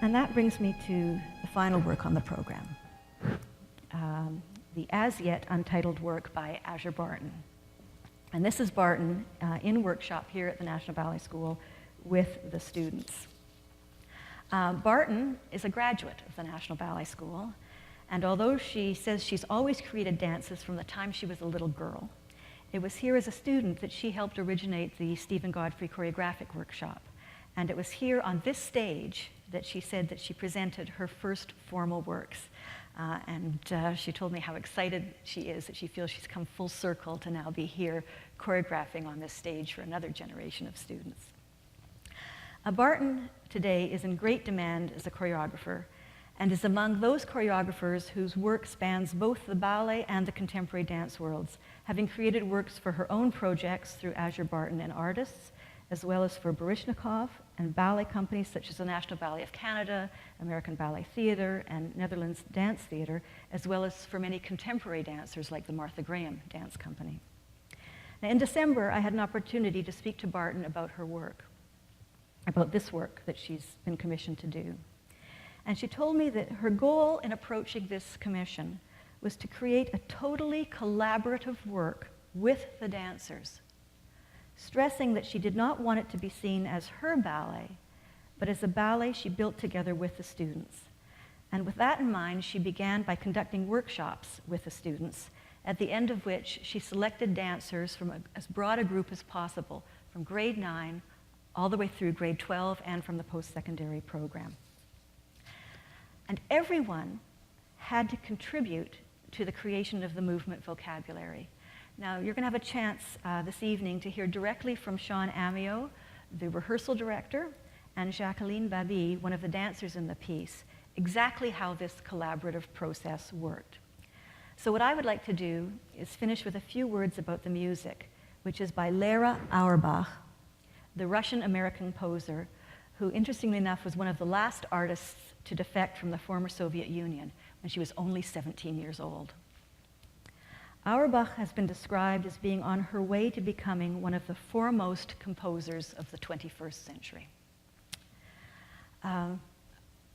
And that brings me to the final work on the program, the as yet untitled work by Azure Barton. And this is Barton in workshop here at the National Ballet School with the students. Barton is a graduate of the National Ballet School, and although she says she's always created dances from the time she was a little girl, it was here as a student that she helped originate the Stephen Godfrey Choreographic workshop. And it was here on this stage that she said that she presented her first formal works. She told me how excited she is that she feels she's come full circle to now be here choreographing on this stage for another generation of students. Barton today is in great demand as a choreographer and is among those choreographers whose work spans both the ballet and the contemporary dance worlds, having created works for her own projects through Azure Barton and artists, as well as for Baryshnikov and ballet companies such as the National Ballet of Canada, American Ballet Theatre, and Netherlands Dance Theatre, as well as for many contemporary dancers like the Martha Graham Dance Company. Now, in December, I had an opportunity to speak to Barton about her work, about this work that she's been commissioned to do. And she told me that her goal in approaching this commission was to create a totally collaborative work with the dancers, stressing that she did not want it to be seen as her ballet, but as a ballet she built together with the students. And with that in mind, she began by conducting workshops with the students, at the end of which she selected dancers from as broad a group as possible, from grade 9 all the way through grade 12 and from the post-secondary program. And everyone had to contribute to the creation of the movement vocabulary. Now, you're going to have a chance this evening to hear directly from Sean Amio, the rehearsal director, and Jacqueline Babi, one of the dancers in the piece, exactly how this collaborative process worked. So what I would like to do is finish with a few words about the music, which is by Lera Auerbach, the Russian-American composer, who, interestingly enough, was one of the last artists to defect from the former Soviet Union when she was only 17 years old. Auerbach has been described as being on her way to becoming one of the foremost composers of the 21st century. I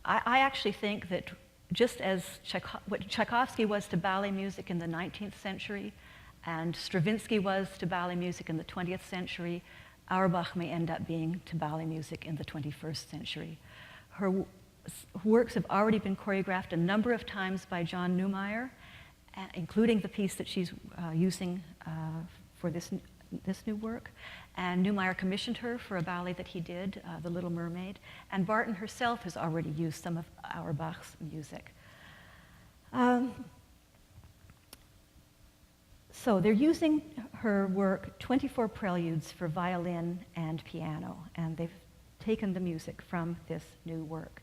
actually think that just as what Tchaikovsky was to ballet music in the 19th century and Stravinsky was to ballet music in the 20th century, Auerbach may end up being to ballet music in the 21st century. Her works have already been choreographed a number of times by John Neumeier, including the piece that she's using for this new work. And Neumeier commissioned her for a ballet that he did, The Little Mermaid. And Barton herself has already used some of Auerbach's music. So they're using her work, 24 Preludes for violin and piano, and they've taken the music from this new work.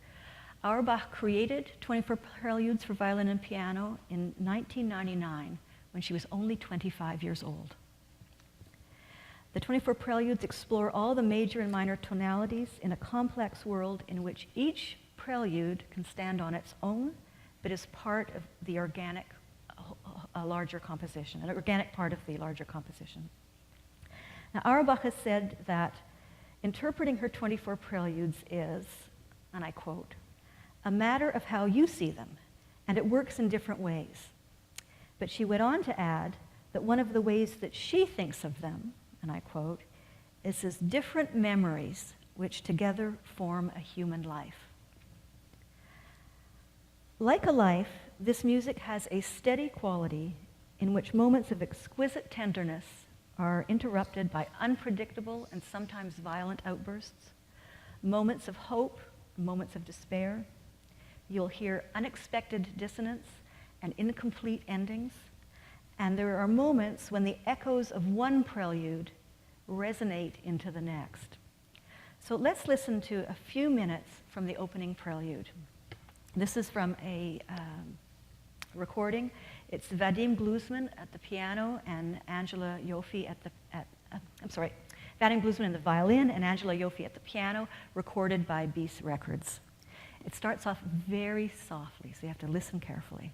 Auerbach created 24 Preludes for violin and piano in 1999 when she was only 25 years old. The 24 Preludes explore all the major and minor tonalities in a complex world in which each prelude can stand on its own, but is part of the organic larger composition, an organic part of the larger composition. Now, Auerbach has said that interpreting her 24 Preludes is, and I quote, a matter of how you see them, and it works in different ways. But she went on to add that one of the ways that she thinks of them, and I quote, is as different memories which together form a human life. Like a life, this music has a steady quality in which moments of exquisite tenderness are interrupted by unpredictable and sometimes violent outbursts, moments of hope, moments of despair. You'll hear unexpected dissonance and incomplete endings, and there are moments when the echoes of one prelude resonate into the next. So let's listen to a few minutes from the opening prelude. This is from a recording. It's Vadim Gluzman at the piano and Angela Yoffe Vadim Gluzman in the violin and Angela Yoffe at the piano, recorded by Beast Records. It starts off very softly, so you have to listen carefully.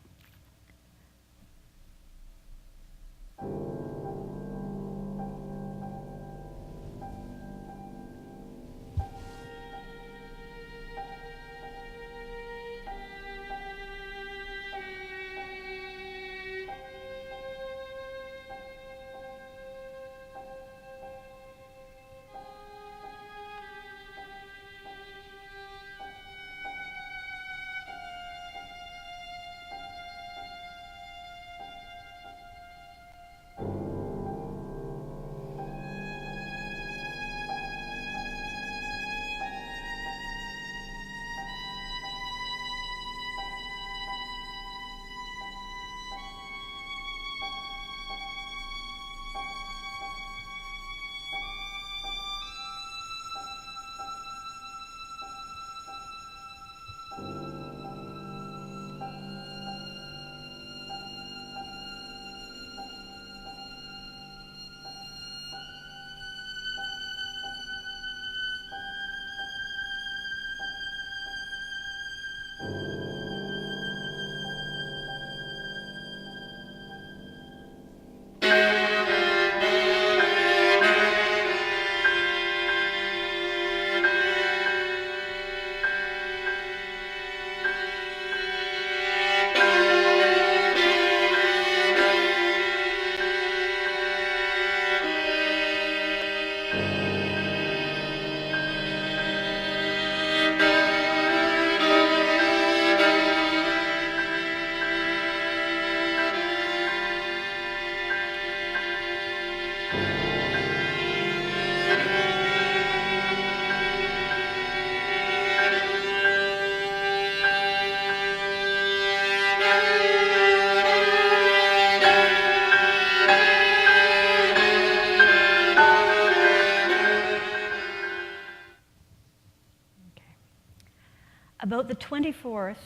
About the 24th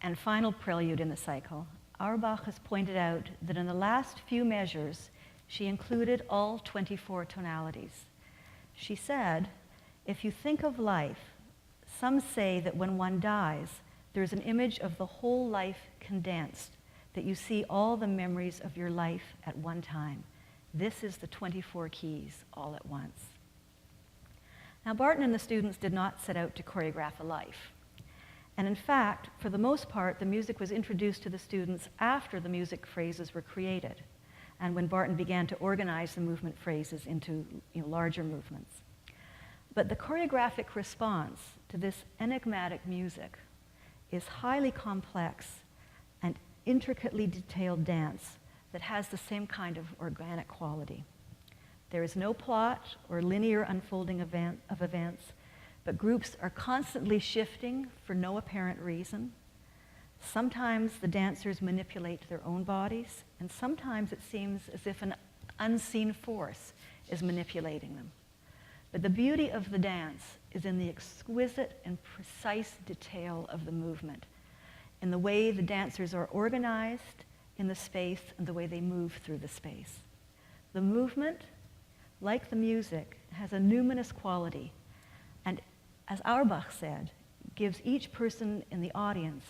and final prelude in the cycle, Auerbach has pointed out that in the last few measures, she included all 24 tonalities. She said, if you think of life, some say that when one dies, there's an image of the whole life condensed, that you see all the memories of your life at one time. This is the 24 keys all at once. Now, Barton and the students did not set out to choreograph a life. And in fact, for the most part, the music was introduced to the students after the music phrases were created, and when Barton began to organize the movement phrases into larger movements. But the choreographic response to this enigmatic music is highly complex and intricately detailed dance that has the same kind of organic quality. There is no plot or linear unfolding of events, but groups are constantly shifting for no apparent reason. Sometimes the dancers manipulate their own bodies, and sometimes it seems as if an unseen force is manipulating them. But the beauty of the dance is in the exquisite and precise detail of the movement, in the way the dancers are organized in the space and the way they move through the space. The movement, like the music, has a numinous quality, and as Auerbach said, gives each person in the audience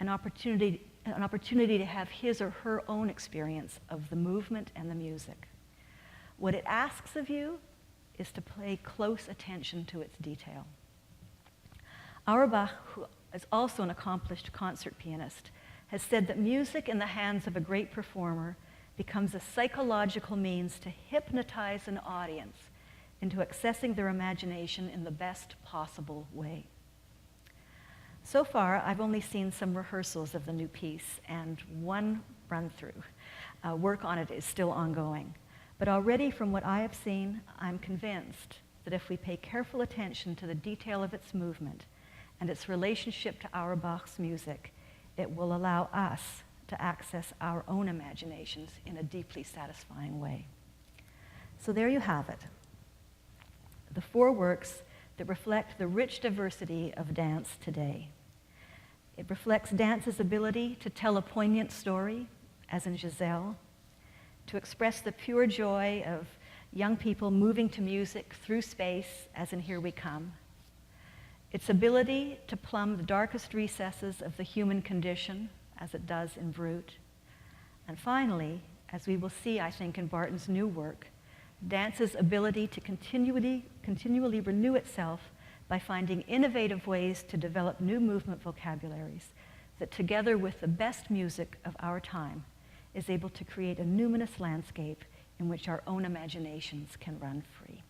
an opportunity to have his or her own experience of the movement and the music. What it asks of you is to pay close attention to its detail. Auerbach, who is also an accomplished concert pianist, has said that music in the hands of a great performer becomes a psychological means to hypnotize an audience into accessing their imagination in the best possible way. So far, I've only seen some rehearsals of the new piece and one run-through. Work on it is still ongoing. But already from what I have seen, I'm convinced that if we pay careful attention to the detail of its movement and its relationship to Auerbach's music, it will allow us to access our own imaginations in a deeply satisfying way. So there you have it. The 4 works that reflect the rich diversity of dance today. It reflects dance's ability to tell a poignant story, as in Giselle, to express the pure joy of young people moving to music through space, as in Here We Come, its ability to plumb the darkest recesses of the human condition, as it does in Brut, and finally, as we will see, I think, in Barton's new work, dance's ability to continually renew itself by finding innovative ways to develop new movement vocabularies that, together with the best music of our time, is able to create a numinous landscape in which our own imaginations can run free.